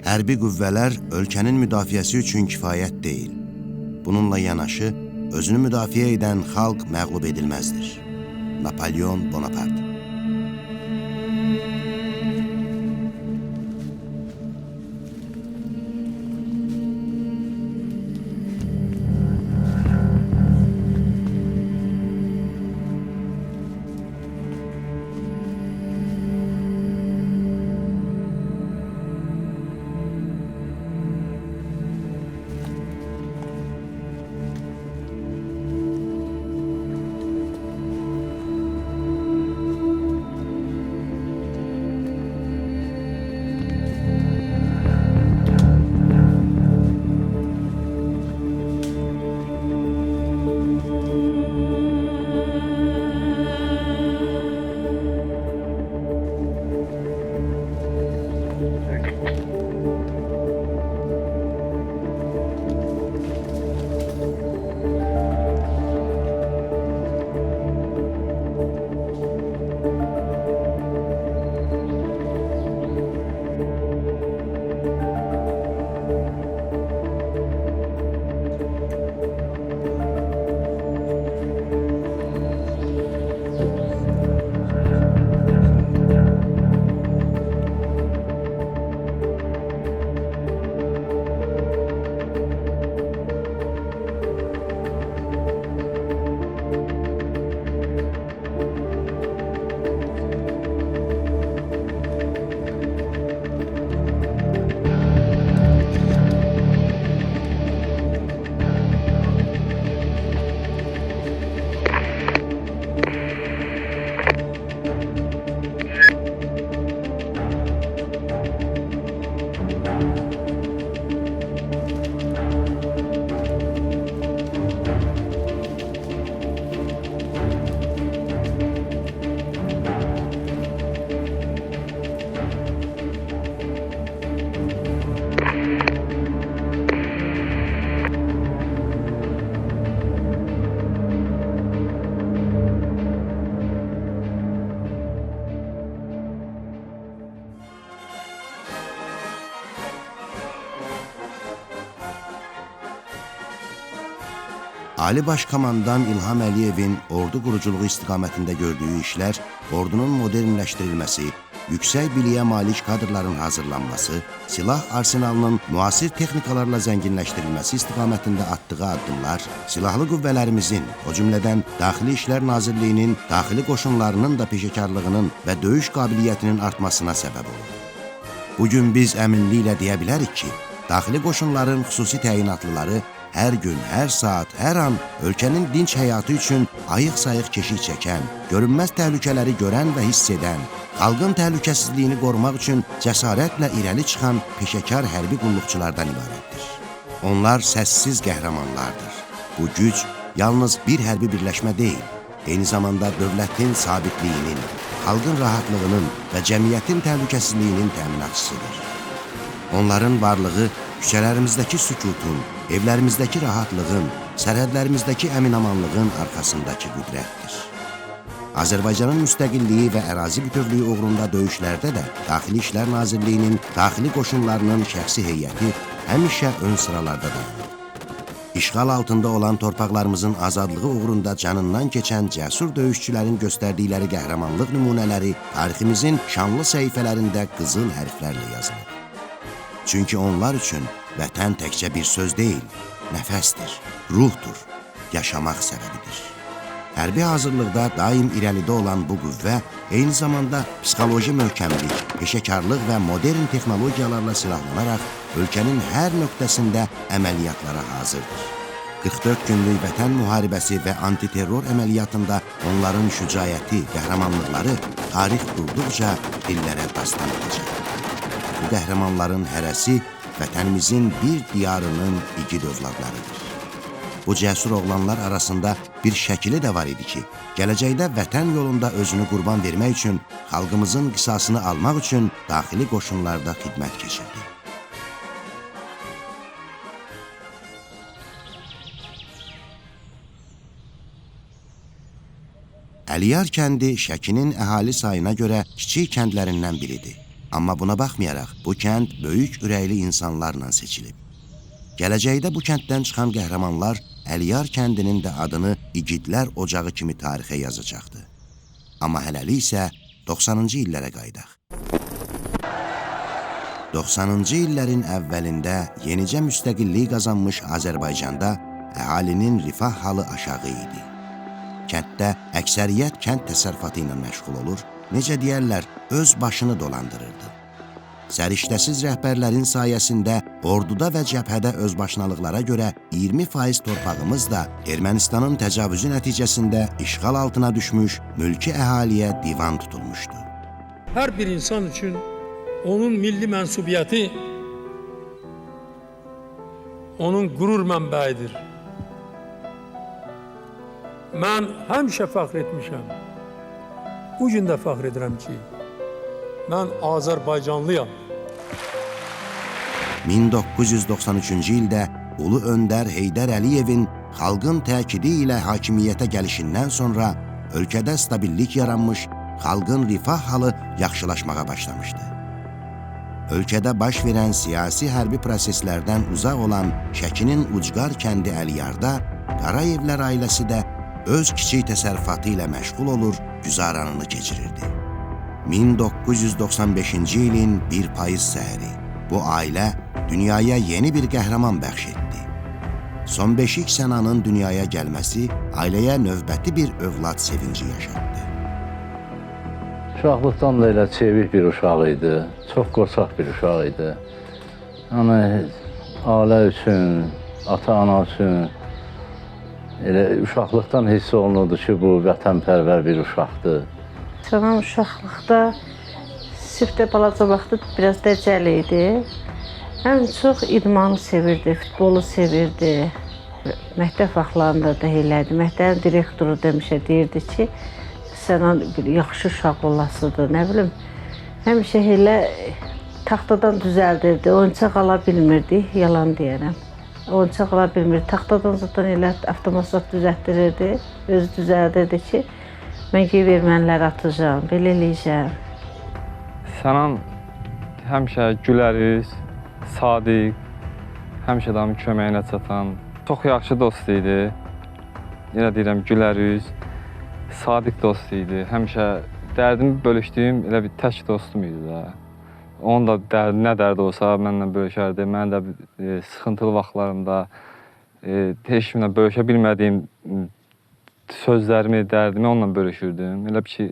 hərbi qüvvələr ölkənin müdafiəsi üçün kifayət deyil. Bununla yanaşı, özünü müdafiə edən xalq məğlub edilməzdir. Napolyon Bonaparte. Ali Baş Komandan İlham Əliyevin ordu quruculuğu istiqamətində gördüyü işlər, ordunun modernləşdirilməsi, yüksək biliyə malik kadrların hazırlanması, silah arsenalının müasir texnikalarla zənginləşdirilməsi istiqamətində atdığı addımlar, silahlı qüvvələrimizin, o cümlədən Daxili İşlər Nazirliyinin, daxili qoşunlarının da peşəkarlığının və döyüş qabiliyyətinin artmasına səbəb olur. Bugün biz əminliklə deyə bilərik ki, daxili qoşunların xüsusi təyinatlıları hər gün, hər saat, hər an ölkənin dinç həyatı üçün ayıq-sayıq keşik çəkən, görünməz təhlükələri görən və hiss edən, xalqın təhlükəsizliyini qorumaq üçün cəsarətlə irəli çıxan peşəkar hərbi qulluqçulardan ibarətdir. Onlar səssiz qəhrəmanlardır. Bu güc yalnız bir hərbi birləşmə deyil, eyni zamanda dövlətin sabitliyinin, xalqın rahatlığının və cəmiyyətin təhlükəsizliyinin təminatçısıdır. Onların varlığı küçələrimizdəki sükutun, evlərimizdəki rahatlığın, sərhədlərimizdəki əminamanlığın arxasındakı qüdrətdir. Azərbaycanın müstəqilliyi və ərazi bütövlüyü uğrunda döyüşlərdə də Daxili İşlər Nazirliyinin daxili qoşunlarının şəxsi heyəti həmişə ön sıralarda dayanır. İşğal altında olan torpaqlarımızın azadlığı uğrunda canından keçən cəsur döyüşçülərin göstərdikləri qəhrəmanlıq nümunələri tariximizin şanlı səhifələrində qızıl hərflərlə yazılır. Çünki onlar üçün vətən təkcə bir söz deyil, nəfəsdir, ruhdur, yaşamaq səbəbidir. Hərbi hazırlıqda daim irəlidə olan bu qüvvə eyni zamanda psixoloji möhkəmlik, peşəkarlıq və modern texnologiyalarla silahlanaraq ölkənin hər nöqtəsində əməliyyatlara hazırdır. 44 günlük vətən müharibəsi və antiterror əməliyyatında onların şücaəti, qəhrəmanlıqları tarix durduqca dillərə dastan edəcək. Bu qəhrəmanların hərəsi vətənimizin bir diyarının igid övladlarıdır. Bu cəsur oğlanlar arasında bir şəkili də var idi ki, gələcəkdə vətən yolunda özünü qurban vermək üçün, xalqımızın qisasını almaq üçün daxili qoşunlarda xidmət keçirdi. Əliyar kəndi Şəkinin əhali sayına görə kiçik kəndlərindən biridir. Amma buna baxmayaraq, bu kənd böyük ürəkli insanlarla seçilib. Gələcəkdə bu kənddən çıxan qəhrəmanlar Əliyar kəndinin də adını İgidlər Ocağı kimi tarixə yazacaqdı. Amma hələlik isə 90-cı illərə qaydaq. 90-cı illərin əvvəlində yenicə müstəqillik qazanmış Azərbaycanda əhalinin rifah halı aşağı idi. Kənddə əksəriyyət kənd təsərrüfatı ilə məşğul olur, necə deyərlər, öz başını dolandırırdı. Səriştəsiz rəhbərlərin sayəsində orduda və cəbhədə özbaşınalıqlara görə 20% torpağımız da Ermənistanın təcavüzü nəticəsində işğal altına düşmüş, mülki əhaliyə divan tutulmuşdu. Hər bir insan üçün onun milli mənsubiyyəti onun qürur mənbəyidir. Mən həmişə fəxr etmişəm. Bu gün də fəxr edirəm ki, mən Azərbaycanlıyam. 1993-cü ildə Ulu Öndər Heydər Əliyevin xalqın təkidi ilə hakimiyyətə gəlişindən sonra ölkədə stabillik yaranmış, xalqın rifah halı yaxşılaşmağa başlamışdı. Ölkədə baş verən siyasi hərbi proseslərdən uzaq olan Şəkinin Ucqar kəndi Əliyarda Qarayevlər ailəsi də öz kiçik təsərrüfatı ilə məşğul olur, güzaranını keçirirdi. 1995-ci ilin 1 payız səhəri bu ailə dünyaya yeni bir qəhrəman bəxş etdi. Son beşik Sənanın dünyaya gəlməsi ailəyə növbəti bir övlad sevinci yaşatdı. Uşaqlıqdan da elə çevik bir uşaq idi, çox qoçaq bir uşaq idi. Yəni, ailə üçün, ata-ana üçün elə uşaqlıqdan hiss olunurdu ki, bu vətənpərvər bir uşaqdır. Sənan uşaqlıqda, sifdə balaca vaxtı biraz dəcəl idi. Ən çox idmanı sevirdi, futbolu sevirdi. Məktəb vaxtlarında da elədi. Məktəbin direktoru demişə deyirdi ki, Sənan yaxşı uşaq olasıdır, nə bilim. Həmişə elə taxtadan düzəldirdi, oyuncaq ala bilmirdi, yalan deyərəm. Oyuncaq ala bilmirdi, taxtadan zaten elə avtomasat düzəltdirirdi, özü düzəldirdi ki, mən ki, vermənləri atacağım, belə eləyəcəm. Sənan həmişə güləriz, sadiq, həmişə adamın köməyinə çatan, çox yaxşı dost idi. Yenə deyirəm, güləriz, sadiq dost idi. Həmişə dərdimi bölüşdüyüm elə bir tək dostum idi də. Onun da nə dərdi olsa mənimlə bölüşərdi. Mən də sıxıntılı vaxtlarımda heç kimlə bölüşə bilmədiyim sözlərimi, dərdimi onunla bölüşürdüm. Elə bir ki,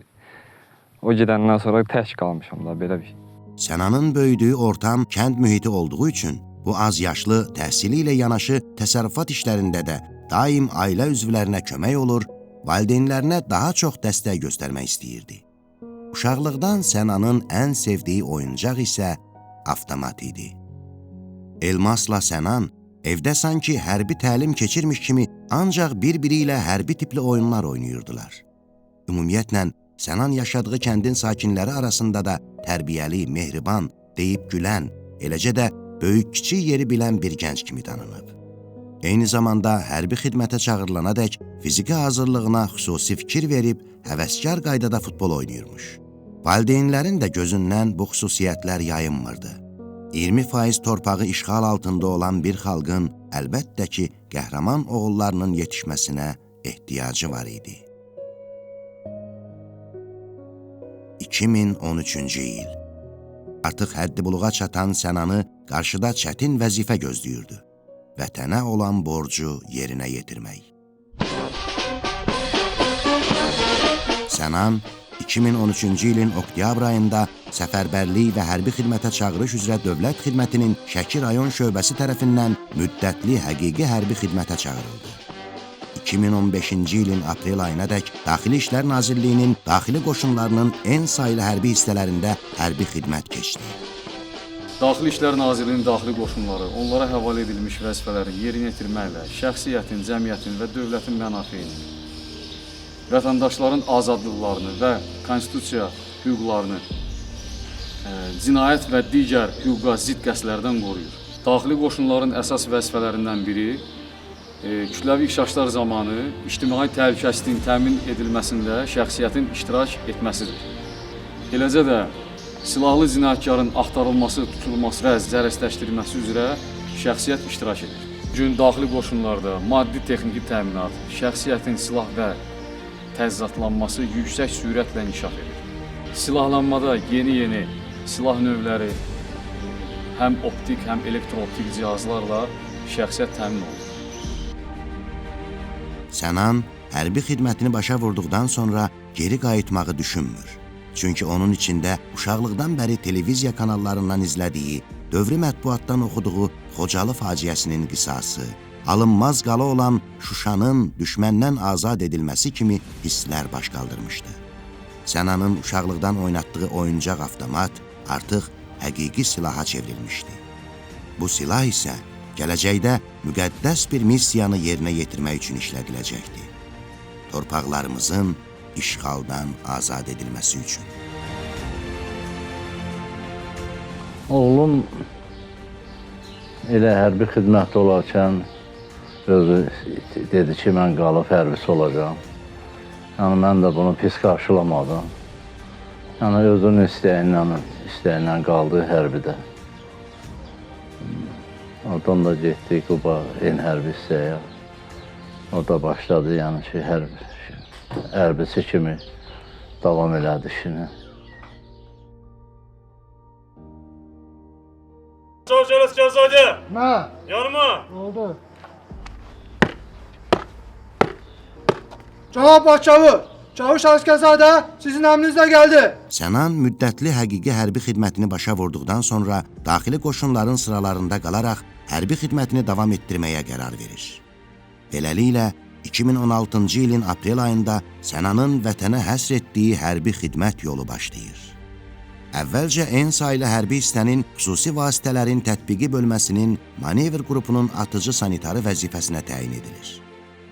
o gedəndən sonra tək qalmışam da, belə bir şey. Sənanın böyüdüyü ortam kənd mühiti olduğu üçün bu az yaşlı təhsili ilə yanaşı təsərrüfat işlərində də daim ailə üzvlərinə kömək olur, valideynlərinə daha çox dəstək göstərmək istəyirdi. Uşaqlıqdan Sənanın ən sevdiyi oyuncaq isə avtomat idi. Elmasla Sənan evdə sanki hərbi təlim keçirmiş kimi ancaq bir-biri ilə hərbi tipli oyunlar oynayırdılar. Ümumiyyətlə, Sənan yaşadığı kəndin sakinləri arasında da tərbiyəli, mehriban, deyib gülən, eləcə də böyük-kiçik yeri bilən bir gənc kimi tanınıb. Eyni zamanda hərbi xidmətə çağırılana dək fiziki hazırlığına xüsusi fikir verib həvəskar qaydada futbol oynayırmış. Valideynlərin də gözündən bu xüsusiyyətlər yayınmırdı. 20% torpağı işğal altında olan bir xalqın əlbəttə ki, qəhrəman oğullarının yetişməsinə ehtiyacı var idi. 2013-cü il. Artıq həddi buluğa çatan Sənanı qarşıda çətin vəzifə gözləyirdi. Vətənə olan borcu yerinə yetirmək. Sənan 2013-cü ilin oktyabr ayında səfərbərlik və hərbi xidmətə çağırış üzrə Dövlət Xidmətinin Şəki rayon şöbəsi tərəfindən müddətli həqiqi hərbi xidmətə çağırıldı. 2015-ci ilin aprel ayınadək Daxili İşlər Nazirliyinin daxili qoşunlarının en sayılı hərbi hissələrində hərbi xidmət keçdi. Daxili İşlər Nazirliyinin daxili qoşunları onlara həvalə edilmiş vəzifələrin yerinə yetirməklə şəxsiyyətin, cəmiyyətin və dövlətin mənafeyini, vətəndaşların azadlıqlarını və konstitusiya hüquqlarını, cinayət və digər hüquqa zidd qəsdlərdən qoruyur. Daxili qoşunların əsas vəzifələrindən biri kütləvi ixşşlar zamanı ictimai təhlükəsizliyin təmin edilməsində şəxsiyyətin iştirak etməsidir. Eləcə də silahlı cinayətkarın axtarılması, tutulması və zərərləşdirilməsi üzrə şəxsiyyət iştirak edir. Bu gün daxili qoşunlarda maddi texniki təminat, şəxsiyyətin silah və təchizatlanması yüksək sürətlə inkişaf edir. Silahlanmada yeni silah növləri həm optik, həm elektro-optik cihazlarla şəxsiyyət təmin olunur. Sənan hərbi xidmətini başa vurduqdan sonra geri qayıtmağı düşünmür. Çünki onun içində uşaqlıqdan bəri televiziya kanallarından izlədiyi, dövrü mətbuatdan oxuduğu Xocalı faciəsinin qisası, alınmaz qala olan Şuşanın düşməndən azad edilməsi kimi hisslər baş qaldırmışdı. Sənanın uşaqlıqdan oynatdığı oyuncaq avtomat artıq həqiqi silaha çevrilmişdi. Bu silah isə gələcəkdə müqəddəs bir missiyanı yerinə yetirmək üçün işlədiləcəkdi. Torpaqlarımızın işğaldan azad edilməsi üçün. Oğlum elə hərbi xidmətdə olarkən özü dedi ki, mən qalıb hərbisi olacağam. Yəni, mən də bunu pis qarşılamadım. Yəni, özünün istəyinlə qaldı hərbidə. Oradan da getdik Quba en hərbi hissəyə. Orada başladı, yəni ki, hərbisi kimi davam elədi işini. Çavuş Ələsgərzadə! Nə? Yanıma! Oldu. Cavab Başçavuş! Çavuş Ələsgərzadə sizin əmrinizlə gəldi. Sənan müddətli həqiqi hərbi xidmətini başa vurduqdan sonra daxili qoşunların sıralarında qalaraq hərbi xidmətini davam etdirməyə qərar verir. Beləliklə, 2016-cı ilin aprel ayında Sənanın vətənə həsr etdiyi hərbi xidmət yolu başlayır. Əvvəlcə en saylı hərbi hissənin xüsusi vasitələrin tətbiqi bölməsinin manevr qrupunun atıcı sanitarı vəzifəsinə təyin edilir.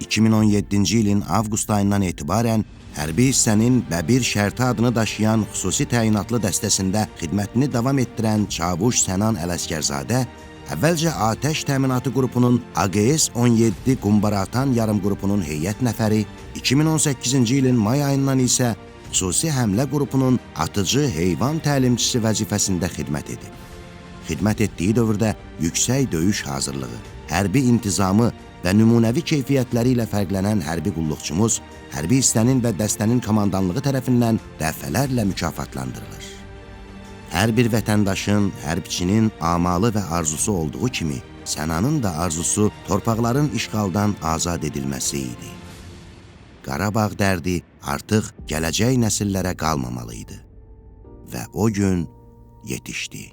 2017-ci ilin avqust ayından etibarən hərbi hissənin Bəbir şərti adını daşıyan xüsusi təyinatlı dəstəsində xidmətini davam etdirən Çavuş Sənan Ələsgərzadə əvvəlcə Atəş Təminatı qrupunun AGS-17 Qumbaratan yarım qrupunun heyət nəfəri, 2018-ci ilin may ayından isə xüsusi həmlə qrupunun atıcı heyvan təlimçisi vəzifəsində xidmət edib. Xidmət etdiyi dövrdə yüksək döyüş hazırlığı, hərbi intizamı və nümunəvi keyfiyyətləri ilə fərqlənən hərbi qulluqçumuz hərbi hissənin və dəstənin komandanlığı tərəfindən dəfələrlə mükafatlandırılır. Hər bir vətəndaşın, hərbçinin amalı və arzusu olduğu kimi, Sənanın da arzusu torpaqların işğaldan azad edilməsi idi. Qarabağ dərdi artıq gələcək nəsillərə qalmamalı idi. Və o gün yetişdi.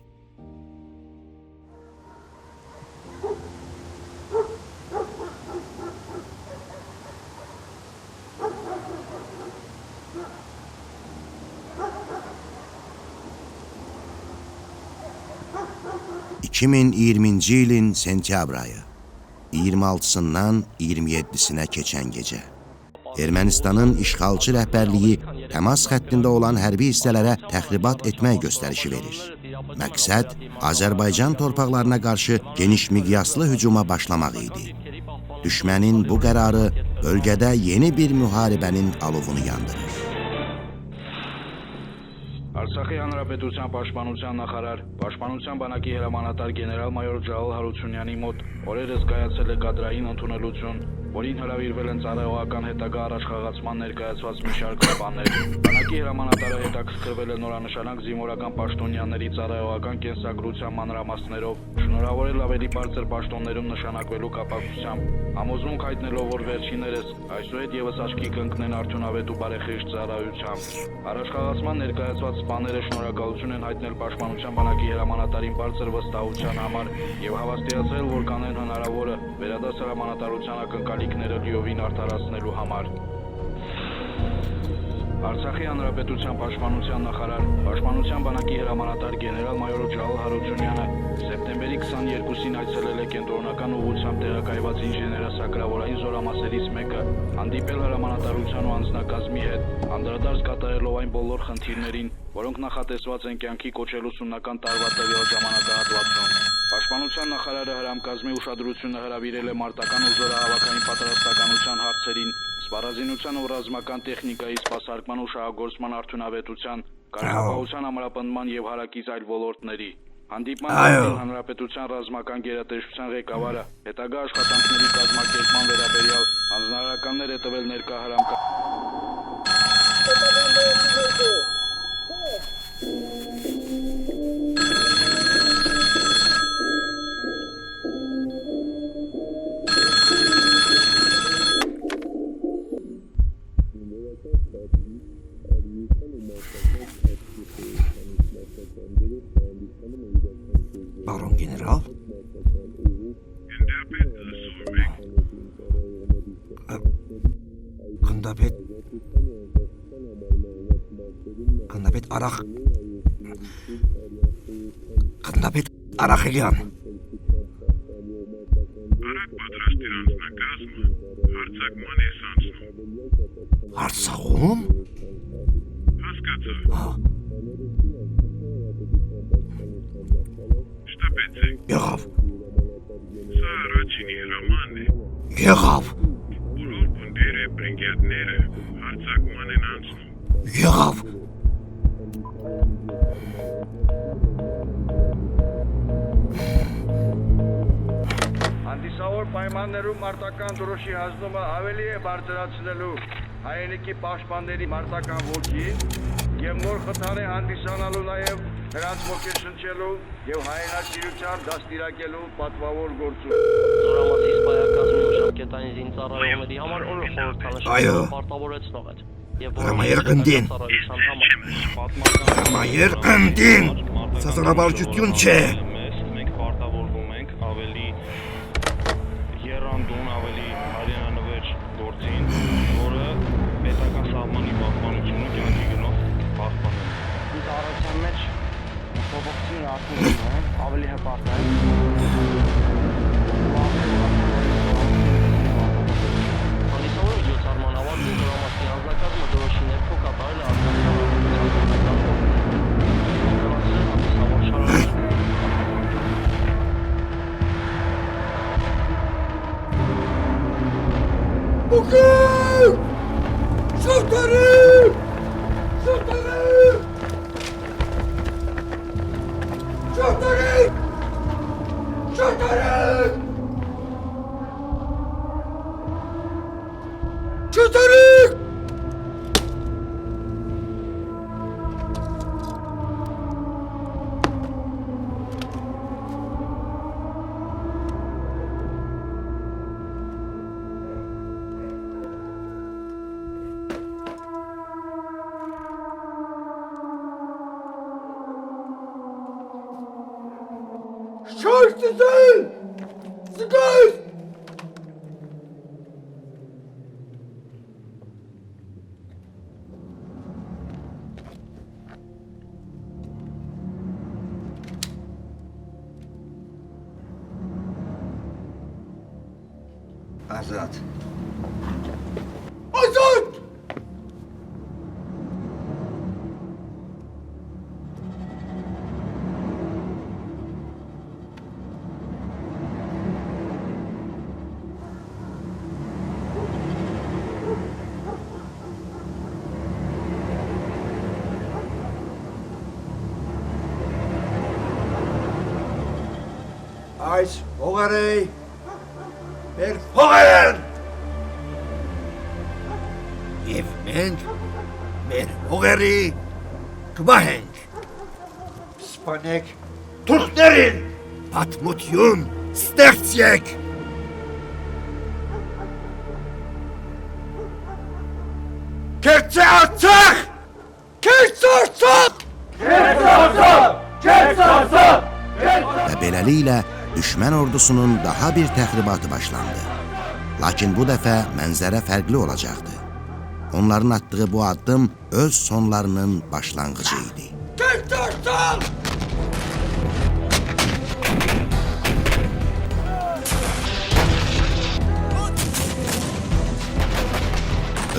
...2020-ci ilin sentyabr ayı, 26-sından 27-sinə keçən gecə. Ermənistanın işğalçı rəhbərliyi təmas xəttində olan hərbi hissələrə təxribat etmək göstərişi verir. Məqsəd Azərbaycan torpaqlarına qarşı geniş miqyaslı hücuma başlamaq idi. Düşmənin bu qərarı bölgədə yeni bir müharibənin alovunu yandırır. Արցախի հանրապետության պաշտպանության նախարար, պաշտպանության բանակի հրամանատար գեներալ-մայոր Ջալալ Հարությունյանի մոտ օրերս կայացել է կադրային ընդունելություն, որին հրավիրվել են ծառայողական հետագա առաջխաղացման ներկայացված մի շարք բաններ։ Բանակի հրամանատարը հետաքրքրվել է նորանշանակ զինվորական պաշտոնյաների ծառայողական կենսագրության մանրամասներով, շնորհավորել ավելի բարձր պաշտոններում նշանակվելու կապակցությամբ, համոզմունք հայտնելով, որ վերջիններս այսուհետ եւս աչքի կընկնեն արդյունավետ ու բարեխիղճ ծառայությամբ։ Առաջխաղացման ներկայացված սպաները շնորհակալություն են հայտնել պաշտպանության բանակի հրամանատարին բարձր վստահության համար եւ հավաստիացրել, որ կանեն հնարավորը վերադաս հրամանատարության ակնկալիքները լիովին արդարացնելու համար։ Արցախի հանրապետության պաշտպանության նախարար, պաշտպանության բանակի հրամանատար գեներալ-մայոր Ջալալ Հարությունյանը սեպտեմբերի 22-ին այցելել է կենտրոնական ուղղությամբ տեղակայված ինժեներասակրավորային զորամասերից մեկը, հանդիպել հրամանատարության ու անձնակազմի հետ, անդրադարձ կատարելով այն բոլոր խնդիրներին, որոնք նախատեսված են կյանքի կոչել ուսումնական տարվա տվյալ ժամանակահատվածում։ Պաշտպանության նախարարը հրամկազմի ուշադրությունը հրավիրել է մարտական ու զորահավաքային պատրաստականության հարցերին, սպառազինության ու ռազմական տեխնիկայի սպասարկման ու շահագործման արդյունավետության, կարգապահության համապնդման եւ հարակից այլ ոլորտների։ Հանդիպման հանրապետության ռազմական գերատեսչության ղեկավարը հետագա աշխատանքների կազմակերպման վերաբերյալ հանձնարարականներ է տվել ներկա հրամկա Baron General? Kındabet Araxelyan. Արագ պատրաստիր անձնակազմը, հարցակման ես անցնում։ Հարցաղում? Հասկացա։ Շտապեցեք։ Եղավ, Սա առաջին հրամանն է։ եղավ, Բոլոր բնդերը, բրենգյատները հարցակման են անցնում։ եղավ. Հանդիսավոր պայմաններում մարտական դրոշի հանձնումը ավելի է բարձրացնելու հայրենիքի պաշտպանների մարտական ոգին եւ նոր խթան է հանդիսանալու նաեւ նրանց ոգեշնչելու եւ հայրենասիրության դաստիարակելու պատվավոր գործում։ Զորամասի սպայակազմի ուժամկետային զինծառայողների համար օրը Այո. խորհրդանշական պարտավորեցնող էր։ Հրամայրկնդին. Հրամայրկնդին. Սասանաբարջություն չէ. Մենք պարտավորվում ենք ավելի երանդուն, ավելի հայրենանվեր գործին, որը պետական սահմանի պահպանությունը կյանքի գնով պահպանել։ Ծառայության մեջ փոփոխությունները ակտիվ են, ավելի հպարտ են։ Հանդիսավոր միջոցառման ավարտին զորամասի անձնակազմը դրոշի ներքո կատարել է Bugün! Sultanım! Sultanım! Sultanım! Sultanım! Sultanım! Şarjsızın! Sıkış! Azat. Azat! Այս հողարեի մեր հողերն և մենք մեր հողերի կմահ ենք սպանեք թուրքներին պատմություն ստեղծեք Քերծե Արցախ Քերծե Արցախ Քերծե Արցախ Քերծե Արցախ Və beləliklə düşmən ordusunun daha bir təxribatı başlandı. Lakin bu dəfə mənzərə fərqli olacaqdı. Onların atdığı bu addım öz sonlarının başlanğıcı idi.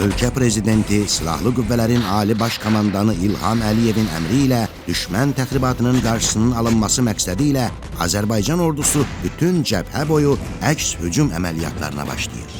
Ölkə prezidenti Silahlı Qüvvələrin Ali Baş Komandanı İlham Əliyevin əmri ilə düşmən təxribatının qarşısının alınması məqsədi ilə Azərbaycan ordusu bütün cəbhə boyu əks hücum əməliyyatlarına başlayır.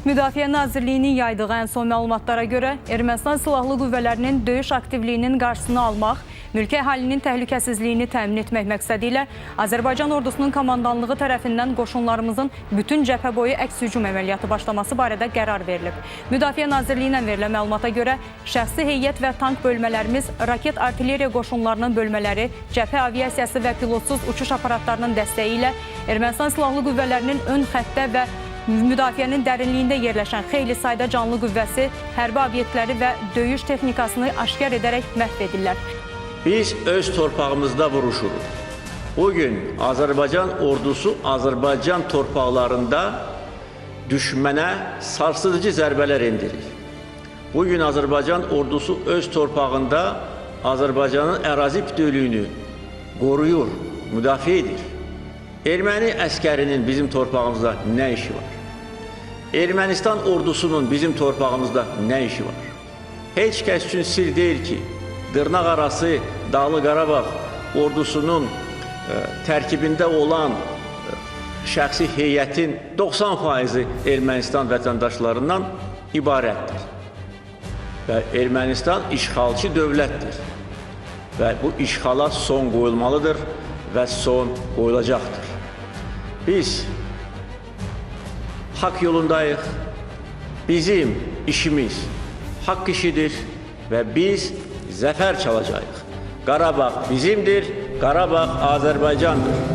Müdafiə Nazirliyinin yaydığı ən son məlumatlara görə Ermənistan Silahlı Qüvvələrinin döyüş aktivliyinin qarşısını almaq, mülki əhalinin təhlükəsizliyini təmin etmək məqsədi ilə Azərbaycan ordusunun komandanlığı tərəfindən qoşunlarımızın bütün cəbhə boyu əks hücum əməliyyatı başlaması barədə qərar verilib. Müdafiə Nazirliyindən verilən məlumata görə şəxsi heyət və tank bölmələrimiz, raket artilleriya qoşunlarının bölmələri, cəbhə aviasiyası və pilotsuz uçuş aparatlarının dəstəyi ilə Ermənistan Silahlı Qüvvələrinin ön xəttdə və müdafiənin dərinliyində yerləşən xeyli sayda canlı qüvvəsi, hərbi obyektləri və döyüş texnikasını aşkar edərək məhv edirlər. Biz öz torpağımızda vuruşuruq. Bugün Azərbaycan ordusu Azərbaycan torpaqlarında düşmənə sarsıdıcı zərbələr endirir. Bugün Azərbaycan ordusu öz torpağında Azərbaycanın ərazi bütövlüyünü qoruyur, müdafiə edir. Erməni əskərinin bizim torpağımızda nə işi var? Ermənistan ordusunun bizim torpağımızda nə işi var? Heç kəs üçün sir deyil ki, dırnaq arası Dağlı Qarabağ ordusunun tərkibində olan şəxsi heyətin 90%-i Ermənistan vətəndaşlarından ibarətdir. Və Ermənistan işğalçı dövlətdir. Və bu işğala son qoyulmalıdır və son qoyulacaqdır. Biz haqq yolundayıq. Bizim işimiz haqq işidir və biz zəfər çalacağıq. Qarabağ bizimdir, Qarabağ Azərbaycandır.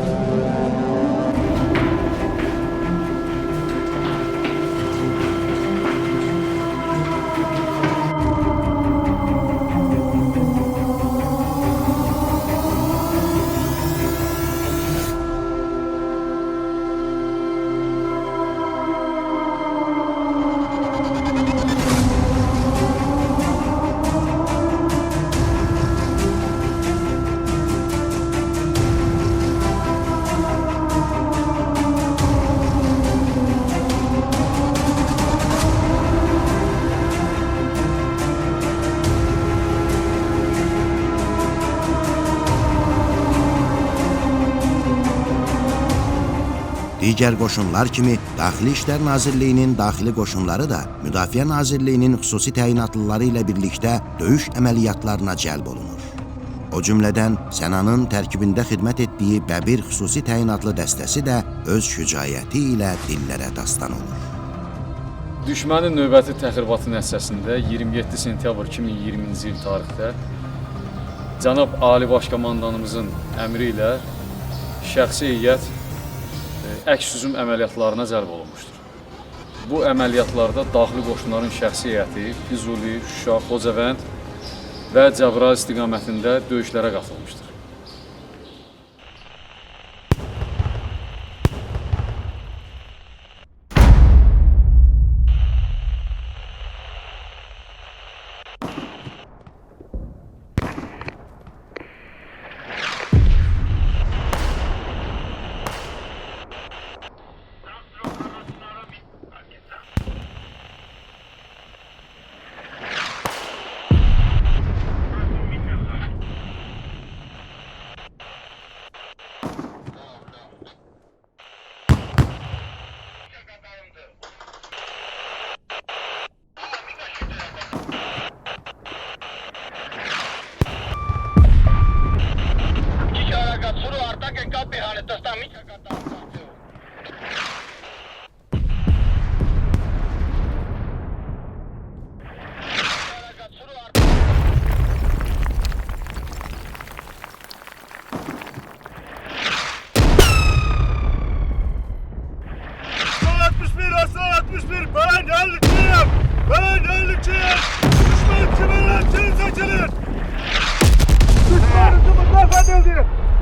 Digər qoşunlar kimi Daxili İşlər Nazirliyinin daxili qoşunları da Müdafiə Nazirliyinin xüsusi təyinatlıları ilə birlikdə döyüş əməliyyatlarına cəlb olunur. O cümlədən Sənanın tərkibində xidmət etdiyi Bəbir xüsusi təyinatlı dəstəsi də öz şücaəti ilə dillərə dastan olur. Düşmənin növbəti təxribatı nəticəsində 27 sentyabr 2020-ci il tarixdə Cənab Ali Baş Komandanımızın əmri ilə şəxsi heyət əks hücum əməliyyatlarına cəlb olunmuşdur. Bu əməliyyatlarda daxili qoşunların şəxsi heyəti Füzuli, Şuşa, Xocavənd və Cəbrayıl istiqamətində döyüşlərə qatılmışdır.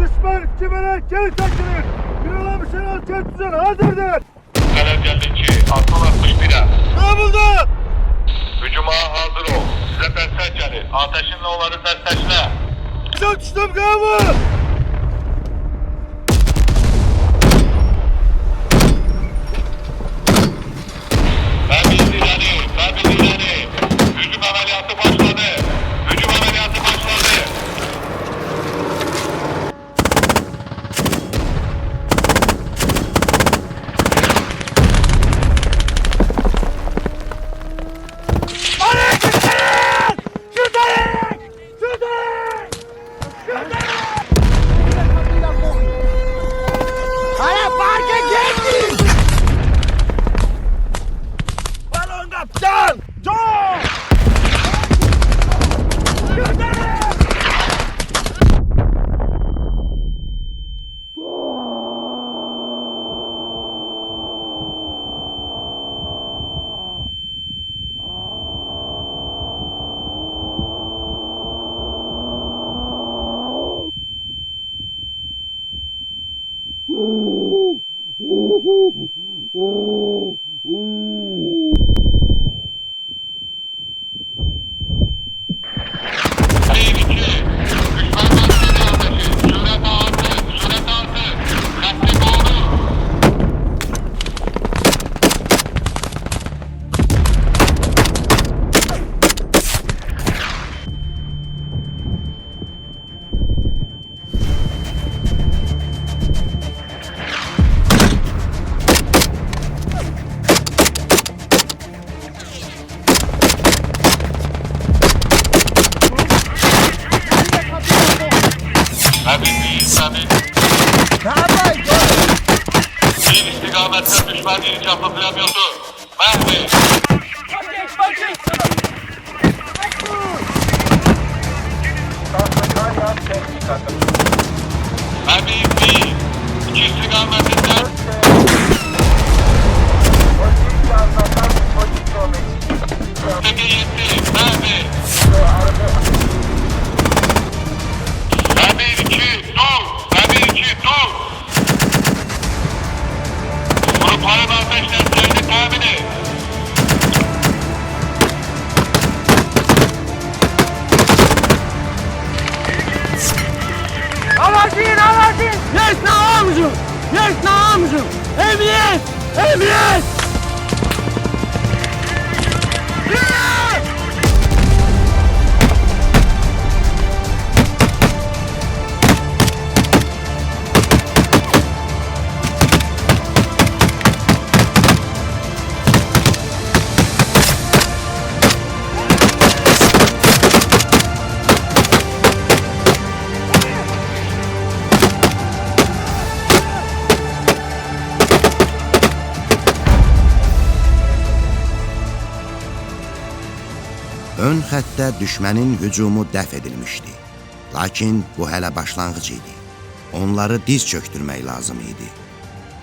Düşman kimine geri çekilir. Yürülen bir şeyler kötüsün hazırdır. Talep geldikçi Aslan 61'e. Ne buldu? Hücuma hazır ol. Size destek gelir. Ateşinle onları destekle. Çok düştüm galiba. Kabil ileri. Hücum ameliyatı başladı. Hücum ameliyatı başladı. Ön xəttdə düşmənin hücumu dəf edilmişdi. Lakin bu hələ başlanğıc idi. Onları diz çöktürmək lazım idi.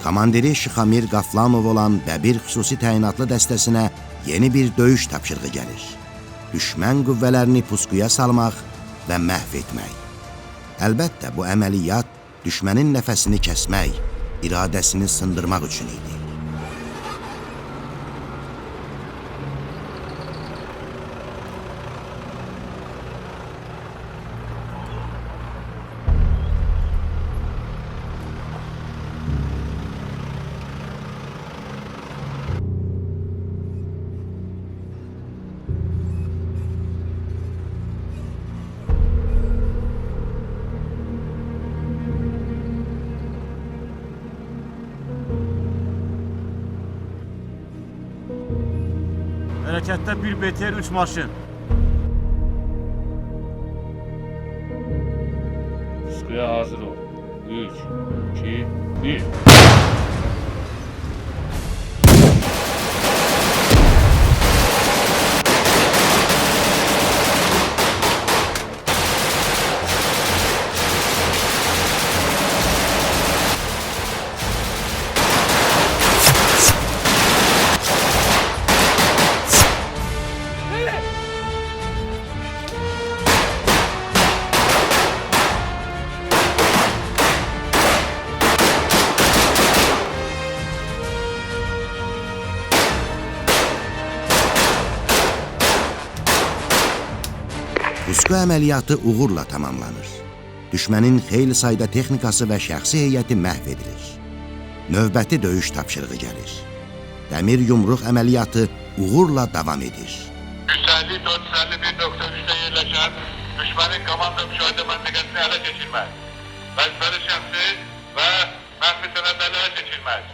Komandiri Şıxamir Qaflanov olan Bəbir xüsusi təyinatlı dəstəsinə yeni bir döyüş tapşırığı gəlir. Düşmən qüvvələrini pusquya salmaq və məhv etmək. Əlbəttə, bu əməliyyat düşmənin nəfəsini kəsmək, iradəsini sındırmaq üçün idi. Hərəkətdə bir BTR 3 maşın. Puskuya hazır ol. 3, 2, 1. Pusqu əməliyyatı uğurla tamamlanır. Düşmənin xeyli sayda texnikası və şəxsi heyəti məhv edilir. Növbəti döyüş tapşırığı gəlir. Dəmir yumruq əməliyyatı uğurla davam edir. 150-451-93'te yerləşən düşmənin komanda müşahidə məntəqəsini ələ keçirmək. Vəzifəli şəxsi və mənfi sənədlərə keçirmək.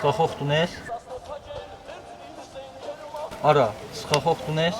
Skaxoq Tunes. Ara, Skaxoq Tunes.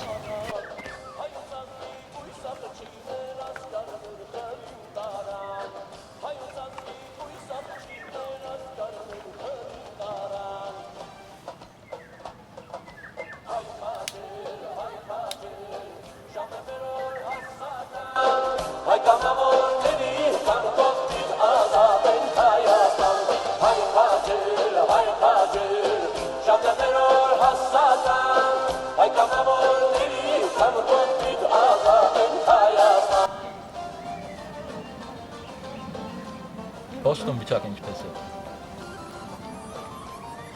Boston bıçak imkası.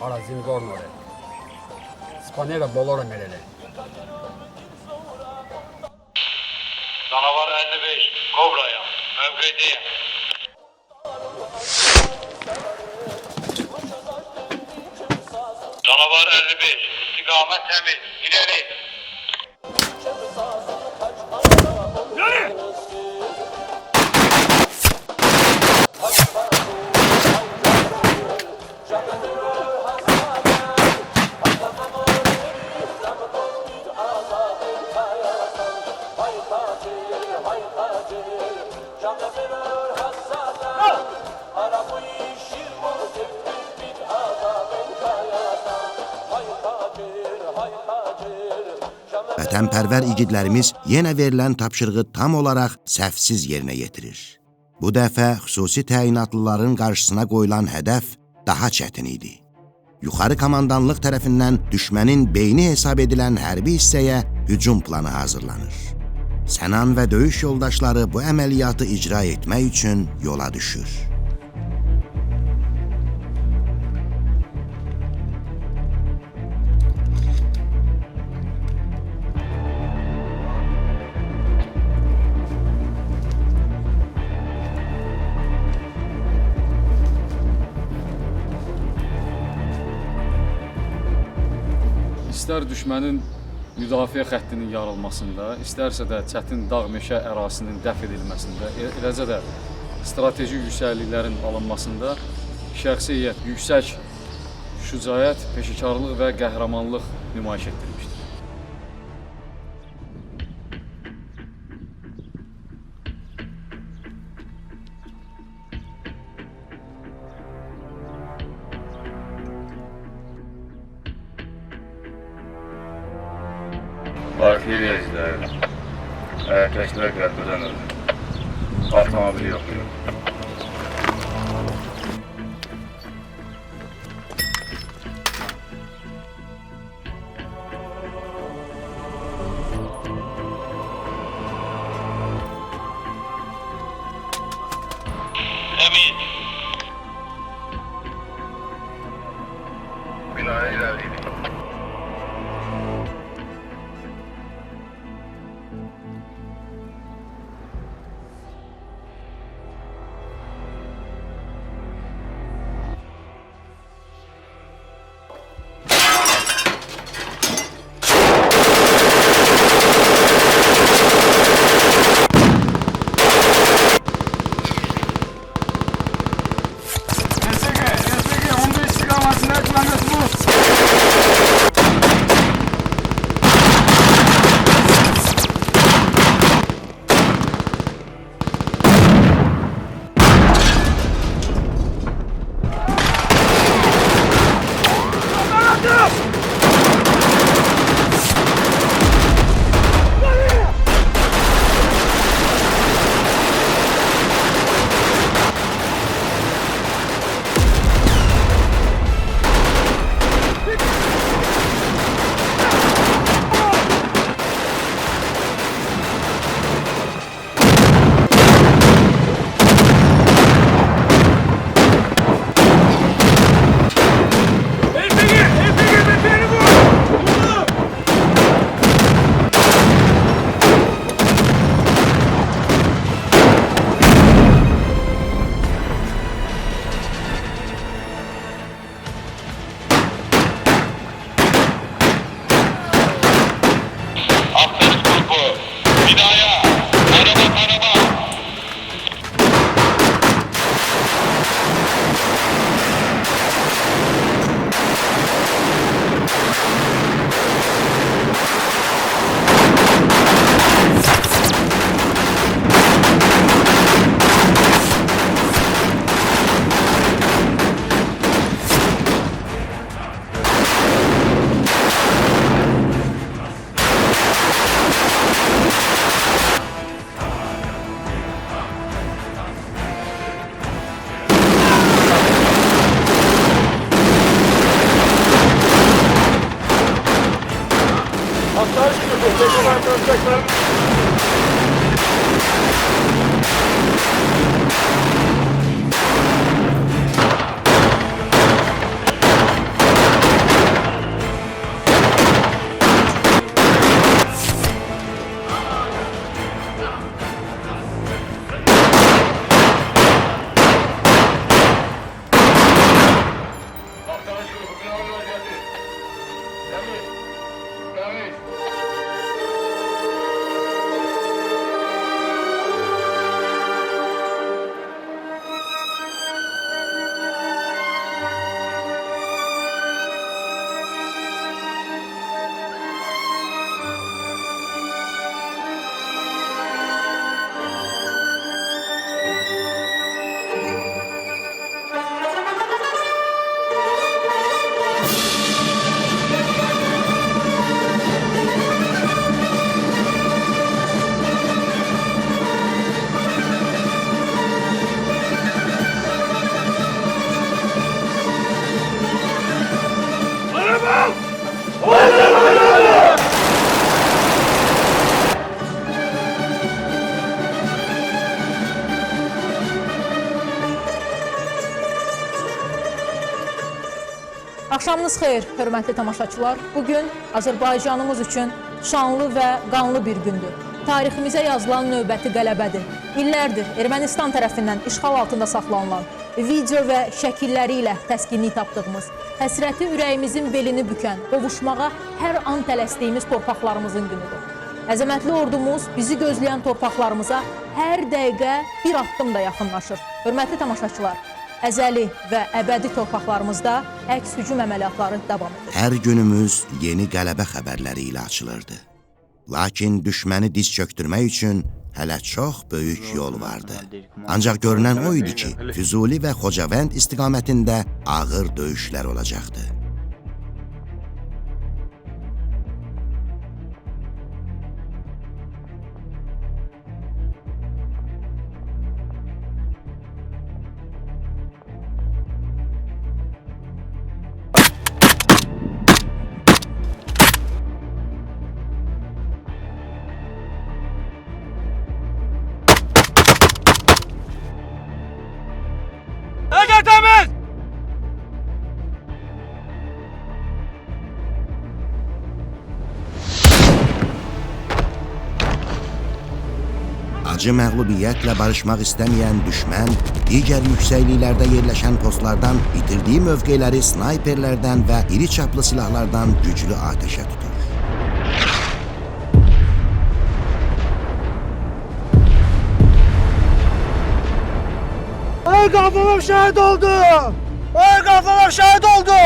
Arazimi gornore. Spanera bolora nerede? Canavar 55, Kobra'ya, mevkideyim. Canavar 55, istikamet temiz, ileri. Vətənpərvər igidlərimiz yenə verilən tapşırığı tam olaraq səhvsiz yerinə yetirir. Bu dəfə xüsusi təyinatlıların qarşısına qoyulan hədəf daha çətin idi. Yuxarı komandanlıq tərəfindən düşmənin beyni hesab edilən hərbi hissəyə hücum planı hazırlanır. Sənan və döyüş yoldaşları bu əməliyyatı icra etmək üçün yola düşür. İstər düşmənin müdafiə xəttinin yarılmasında, istərsə də çətin dağ-meşə ərazisinin dəf edilməsində, eləcə də strateji yüksəkliklərin alınmasında şəxsi heyət yüksək şücaət, peşəkarlıq və qəhrəmanlıq nümayiş etdirmişdir. Artilleriya izləri, hərəkətlər qəlbədən öldü. Avtomobili yoxlayın. Emin. Binaya ilerleyin. Tekrar Axşamınız xeyir, hörmətli tamaşaçılar. Bugün Azərbaycanımız üçün şanlı və qanlı bir gündür. Tariximizə yazılan növbəti qələbədir. İllərdir Ermənistan tərəfindən işğal altında saxlanılan, video və şəkilləri ilə təskinlik tapdığımız, həsrəti ürəyimizin belini bükən, qovuşmağa hər an tələsdiyimiz torpaqlarımızın günüdür. Əzəmətli ordumuz bizi gözləyən torpaqlarımıza hər dəqiqə bir addım da yaxınlaşır. Hörmətli tamaşaçılar, əzəli və əbədi torpaqlarımızda əks hücum əməliyyatları davam edir. Hər günümüz yeni qələbə xəbərləri ilə açılırdı. Lakin düşməni diz çöktürmək üçün hələ çox böyük yol vardı. Ancaq görünən o idi ki, Füzuli və Xocavənd istiqamətində ağır döyüşlər olacaqdı. Acı məğlubiyyətlə barışmaq istəməyən düşmən digər yüksəkliklərdə yerləşən postlardan itirdiyi mövqeləri snayperlərdən və iri çaplı silahlardan güclü atəşə tutur. Ay qafalım şəhid oldu! Ay qafalım şəhid oldu!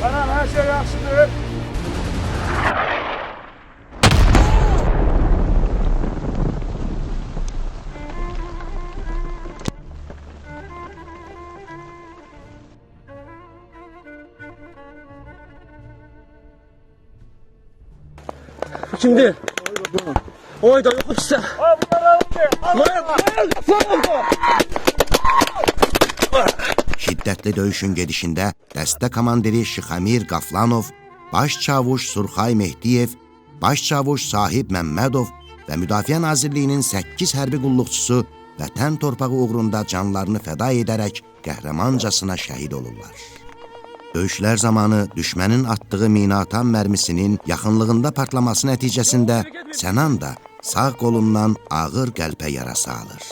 Anam, hər şey yaxşıdır. Kimdir? Oyda yoxdur sizə. Şiddətli döyüşün gedişində dəstə komandiri Şıxamir Qaflanov, baş çavuş Surxay Mehdiyev, baş çavuş Sahib Məmmədov və Müdafiə Nazirliyinin 8 hərbi qulluqçusu vətən torpağı uğrunda canlarını fəda edərək qəhrəmancasına şəhid olurlar. Döyüşlər zamanı düşmənin atdığı minaatan mərmisinin yaxınlığında partlaması nəticəsində Sənan da sağ qolundan ağır qəlpə yarası alır.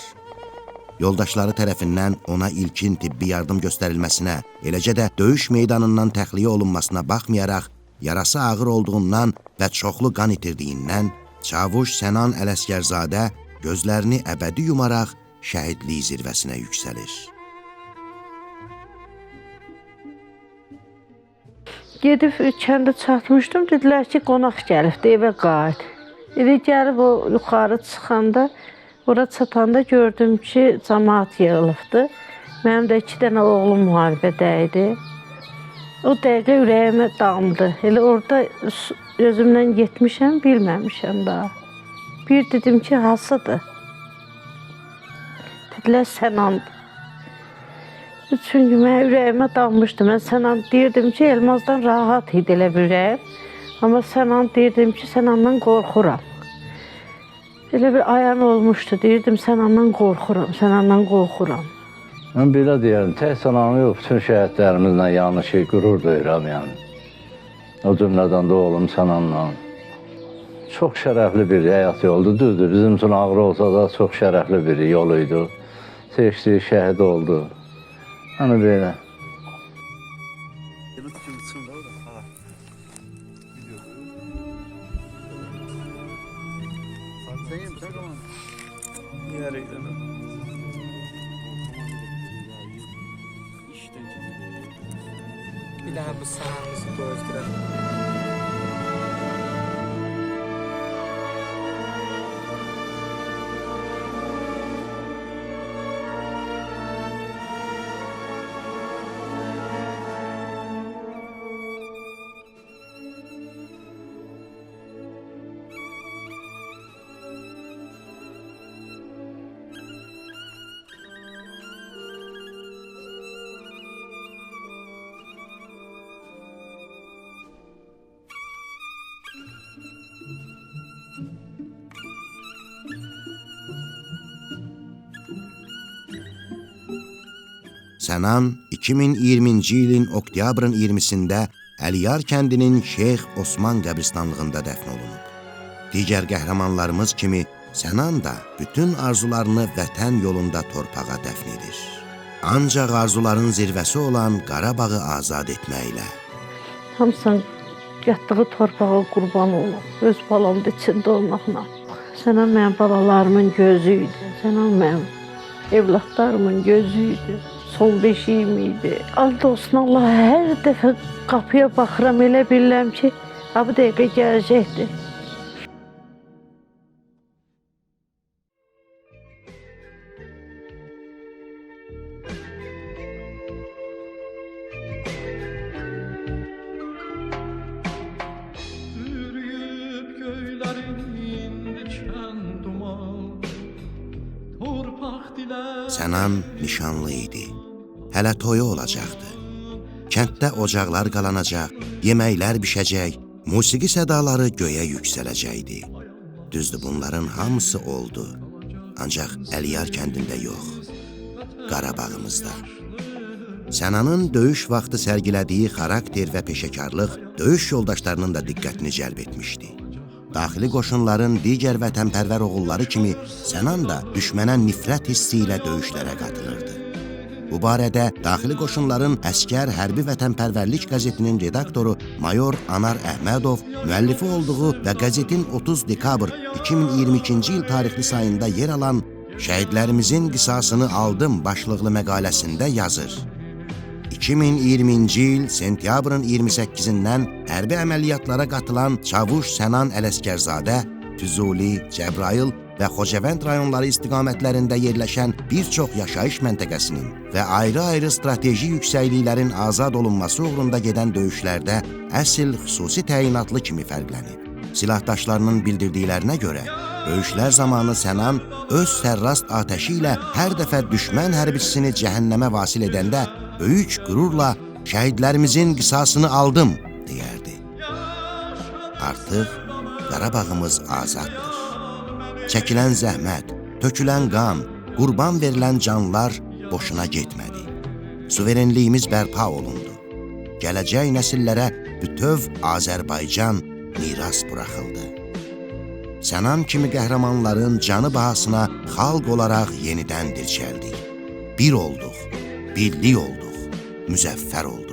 Yoldaşları tərəfindən ona ilkin tibbi yardım göstərilməsinə, eləcə də döyüş meydanından təxliyə olunmasına baxmayaraq, yarası ağır olduğundan və çoxlu qan itirdiyindən Çavuş Sənan Ələsgərzadə gözlərini əbədi yumaraq şəhidlik zirvəsinə yüksəlir. Gedib kəndə çatmışdım, dedilər ki, qonaq gəlibdi, evə qayıt. Evə gəlib o yuxarı çıxanda, ora çatanda gördüm ki, cəmaat yığılıbdı. Mənim də 2 dənə oğlum müharibədə idi. O dəqiqə ürəyimə damdı. Elə orada özümdən getmişəm, bilməmişəm daha. Bir dedim ki, hasıdır. Dedilər, Sənandır. Çünki mən ürəyimə dammışdı. Mən Sənan deyirdim ki, Elmazdan rahat idi elə bir ürəyim. Amma Sənan deyirdim ki, Sənandan qorxuram. Elə bir ayan olmuşdu. Deyirdim, Sənandan qorxuram, Sənandan qorxuram. Mən belə deyərdim, tək Sənanı yox, bütün şəhidlərimizlə yanlış qürur duyuram yəni. O cümlədən də oğlum Sənanla. Çox şərəfli bir həyat yoldu, düzdür. Bizim üçün ağır olsa da çox şərəfli bir yol idi. seçdi, şəhid oldu. Hani belə. Bir daha bu sağımızı dozduralım. Sənan 2020-ci ilin oktyabrın 20-sində Əliyar kəndinin Şeyx Osman qəbristanlığında dəfn olunub. Digər qəhrəmanlarımız kimi Sənan da bütün arzularını vətən yolunda torpağa dəfn edir. Ancaq arzuların zirvəsi olan Qarabağı azad etməklə. Hamısan yatdığı torpağa qurban olum, öz balamda içində olmaqla. Sənan mənim balalarımın gözü idi, Sənan mənim evlatlarımın gözü idi. Son beşiyim idi. Allah olsun, Allah hər dəfə qapıya baxıram, elə bilirəm ki, bu dəqiqə gələcəkdir. Sənan nişanlı idi. Hələ toyu olacaqdı. Kənddə ocaqlar qalanacaq, yeməklər bişəcək, musiqi sədaları göyə yüksələcəkdi. Düzdür, bunların hamısı oldu. Ancaq Əliyar kəndində yox, Qarabağımızda. Sənanın döyüş vaxtı sərgilədiyi xarakter və peşəkarlıq döyüş yoldaşlarının da diqqətini cəlb etmişdi. Daxili qoşunların digər vətənpərvər oğulları kimi Sənan da düşmənə nifrət hissi ilə döyüşlərə qatılırdı. Bu barədə daxili qoşunların Əskər Hərbi Vətənpərvərlik qəzetinin redaktoru Mayor Anar Əhmədov müəllifi olduğu və qəzetin 30 dekabr 2022-ci il tarixli sayında yer alan "Şəhidlərimizin qisasını aldım" başlıqlı məqaləsində yazır. 2020-ci il sentyabrın 28-dən hərbi əməliyyatlara qatılan Çavuş Sənan Ələskərzadə, Füzuli, Cəbrayıl və Xocavənd rayonları istiqamətlərində yerləşən bir çox yaşayış məntəqəsinin və ayrı-ayrı strateji yüksəkliklərin azad olunması uğrunda gedən döyüşlərdə əsl xüsusi təyinatlı kimi fərqlənib. Silahdaşlarının bildirdiklərinə görə, döyüşlər zamanı Sənan öz sərrast atəşi ilə hər dəfə düşmən hərbiçisini cəhənnəmə vasil edəndə böyük qürurla "Şəhidlərimizin qisasını aldım" deyərdi. Artıq Qarabağımız azaddır. Çəkilən zəhmət, tökülən qan, qurban verilən canlar boşuna getmədi. Suverenliyimiz bərpa olundu. Gələcək nəsillərə bütöv Azərbaycan miras buraxıldı. Sənan kimi qəhrəmanların canı bahasına xalq olaraq yenidən dirçəldik. Bir olduq, birlik olduq, müzəffər olduq.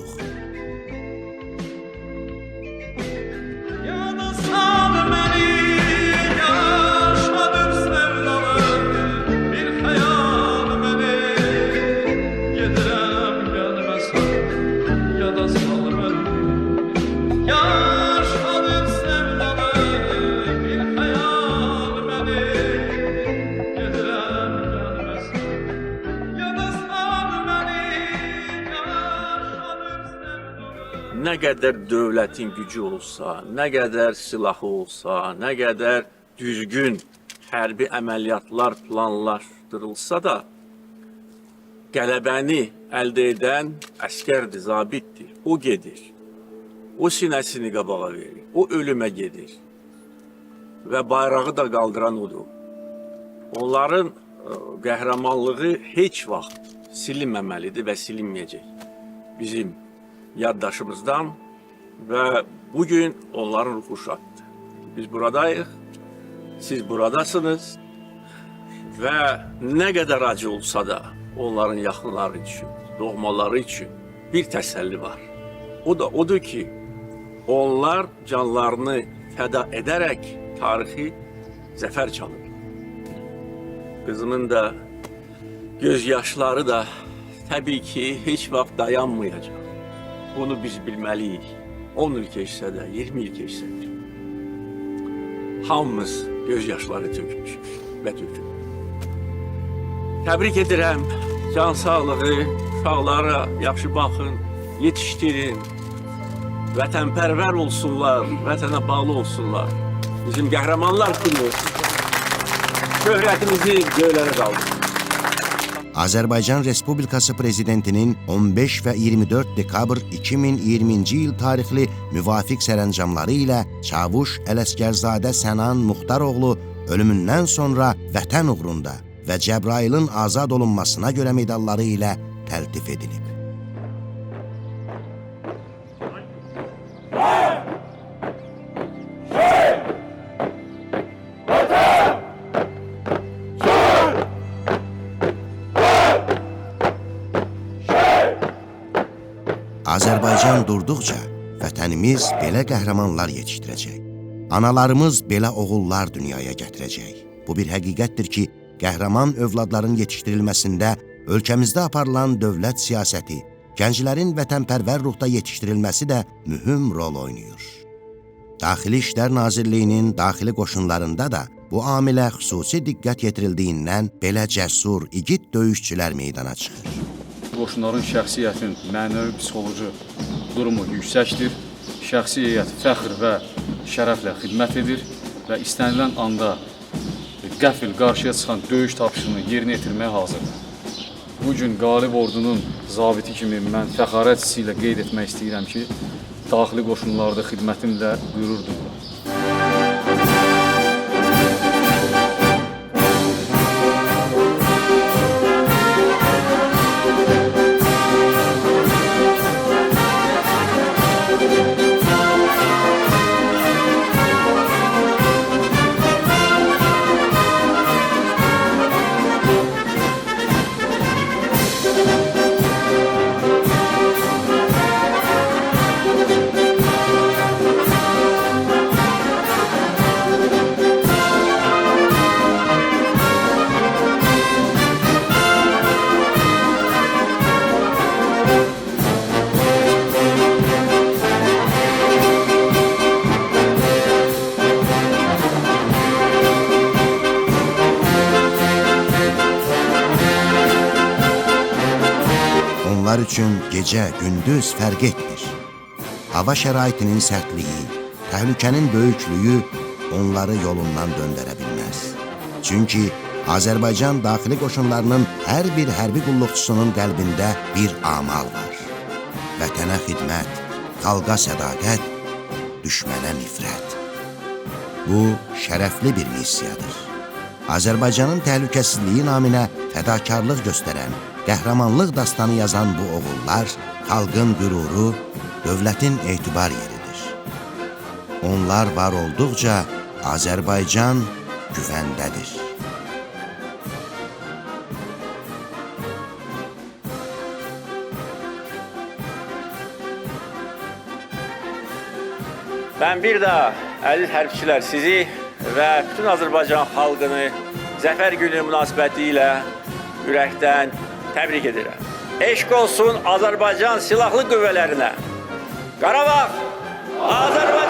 Nə qədər dövlətin gücü olsa, nə qədər silahı olsa, nə qədər düzgün hərbi əməliyyatlar planlaşdırılsa da, qələbəni əldə edən əskərdir, zabitdir. O gedir. O sinəsini qabağa verir. O ölümə gedir. Və bayrağı da qaldıran odur. Onların qəhrəmanlığı heç vaxt silinməməlidir və silinməyəcək. Bizim yaddaşımızdan və bugün onların ruhu şaddır. Biz buradayıq, siz buradasınız. və nə qədər acı olsa da onların yaxınları üçün, doğmaları üçün bir təsəlli var. O da odur ki, onlar canlarını fəda edərək tarixi zəfər çalır. Qızımın da göz yaşları da təbii ki, heç vaxt dayanmayacaq. Bunu biz bilməliyik. 10 il keçsə də, 20 il keçsə də. Hamımız göz yaşları tökmüşük və tökülür. Təbrik edirəm, can sağlığı, uşaqlara yaxşı baxın, yetişdirin, vətənpərvər olsunlar, vətənə bağlı olsunlar. Bizim qəhrəmanlar kimi şöhrətimizi göylərə qaldırır. Azərbaycan Respublikası Prezidentinin 15 və 24 dekabr 2020-ci il tarixli müvafiq sərəncamları ilə Çavuş Ələsgərzadə Sənan Muxtaroğlu ölümündən sonra vətən uğrunda və Cəbrailin azad olunmasına görə medalları ilə təltif edilib. Azərbaycan durduqca vətənimiz belə qəhrəmanlar yetişdirəcək. Analarımız belə oğullar dünyaya gətirəcək. Bu bir həqiqətdir ki, qəhrəman övladların yetişdirilməsində ölkəmizdə aparılan dövlət siyasəti, gənclərin vətənpərvər ruhda yetişdirilməsi də mühüm rol oynayır. Daxili İşlər Nazirliyinin daxili qoşunlarında da bu amilə xüsusi diqqət yetirildiyindən belə cəsur, igid döyüşçülər meydana çıxır. Qoşunların şəxsiyyətin mənəvi, psixoloji durumu yüksəkdir. Şəxsi heyət fəxr və şərəflə xidmət edir və istənilən anda qəfil qarşıya çıxan döyüş tapşırığını yerinə yetirməyə hazırdır. Bugün qalib ordunun zabiti kimi mən fəxarət hissi ilə qeyd etmək istəyirəm ki, daxili qoşunlarda xidmətimlə qürur duyuram. Onlar üçün gecə, gündüz fərq etmir. Hava şəraitinin sərtliyi, təhlükənin böyüklüyü onları yolundan döndərə bilməz. Çünki Azərbaycan daxili qoşunlarının hər bir hərbi qulluqçusunun qəlbində bir amal var. Vətənə xidmət, xalqa sədaqət, düşmənə nifrət. Bu, şərəfli bir missiyadır. Azərbaycanın təhlükəsizliyi naminə fədakarlıq göstərən, qəhrəmanlıq dastanı yazan bu oğullar, xalqın qüruru, dövlətin etibar yeridir. Onlar var olduqca Azərbaycan güvəndədir. Mən bir daha, əziz hərbçilər, sizi və bütün Azərbaycan xalqını Zəfər günü münasibəti ilə ürəkdən təbrik edirəm. Eşq olsun Azərbaycan silahlı qüvvələrinə. Qarabağ, Azərbaycan!